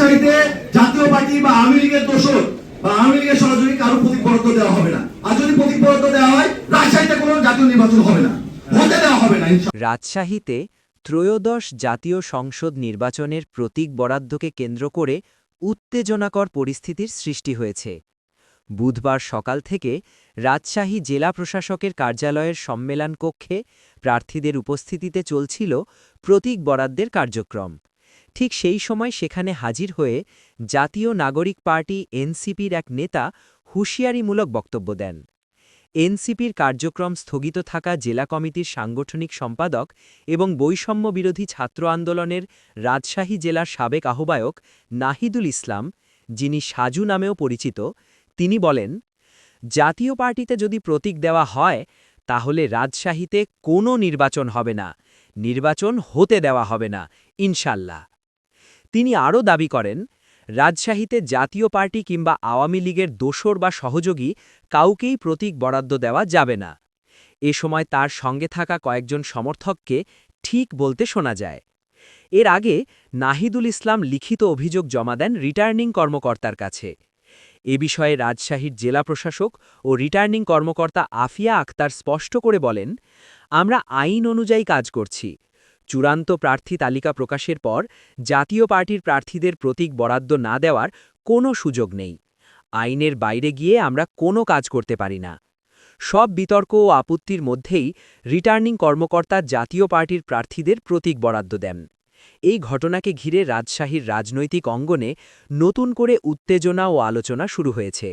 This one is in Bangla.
রাজশাহীতে জাতীয় পার্টি বা আওয়ামী লীগের দোষর বা আওয়ামী লীগের সরাসরি কারো প্রতীক বরাদ্দ দেওয়া হবে না। আর যদি প্রতীক বরাদ্দ দেওয়া হয়, রাজশাহীতে কোনো জাতীয় নির্বাচন হবে না, হতে দেওয়া হবে না। রাজশাহীতে ত্রয়োদশ জাতীয় সংসদ নির্বাচনের প্রতীক বরাদ্দকে কেন্দ্র করে উত্তেজনাকর পরিস্থিতির সৃষ্টি হয়েছে। বুধবার সকাল থেকে রাজশাহী জেলা প্রশাসকের কার্যালয়ের সম্মেলন কক্ষে প্রার্থীদের উপস্থিতিতে চলছিল প্রতীক বরাদ্দের কার্যক্রম। ঠিক সেই সময় সেখানে হাজির হয়ে জাতীয় নাগরিক পার্টি এনসিপির এক নেতা হুঁশিয়ারিমূলক বক্তব্য দেন। এনসিপির কার্যক্রম স্থগিত থাকা জেলা কমিটির সাংগঠনিক সম্পাদক এবং বৈষম্য বিরোধী ছাত্র আন্দোলনের রাজশাহী জেলার সাবেক আহ্বায়ক নাহিদুল ইসলাম, যিনি সাজু নামেও পরিচিত, তিনি বলেন, জাতীয় পার্টিতে যদি প্রতীক দেওয়া হয় তাহলে রাজশাহীতে কোনো নির্বাচন হবে না, নির্বাচন হতে দেওয়া হবে না ইনশাল্লাহ। তিনি আরও দাবি করেন, রাজশাহীতে জাতীয় পার্টি কিংবা আওয়ামী লীগের দোসর বা সহযোগী কাউকেই প্রতীক বরাদ্দ দেওয়া যাবে না। এ সময় তার সঙ্গে থাকা কয়েকজন সমর্থককে ঠিক বলতে শোনা যায়। এর আগে নাহিদুল ইসলাম লিখিত অভিযোগ জমা দেন রিটার্নিং কর্মকর্তার কাছে। এ বিষয়ে রাজশাহীর জেলা প্রশাসক ও রিটার্নিং কর্মকর্তা আফিয়া আক্তার স্পষ্ট করে বলেন, আমরা আইন অনুযায়ী কাজ করছি। চূড়ান্ত প্রার্থী তালিকা প্রকাশের পর জাতীয় পার্টির প্রার্থীদের প্রতীক বরাদ্দ না দেওয়ার কোনো সুযোগ নেই। আইনের বাইরে গিয়ে আমরা কোনো কাজ করতে পারি না। সব বিতর্ক ও আপত্তির মধ্যেই রিটার্নিং কর্মকর্তা জাতীয় পার্টির প্রার্থীদের প্রতীক বরাদ্দ দেন। এই ঘটনাকে ঘিরে রাজশাহীর রাজনৈতিক অঙ্গনে নতুন করে উত্তেজনা ও আলোচনা শুরু হয়েছে।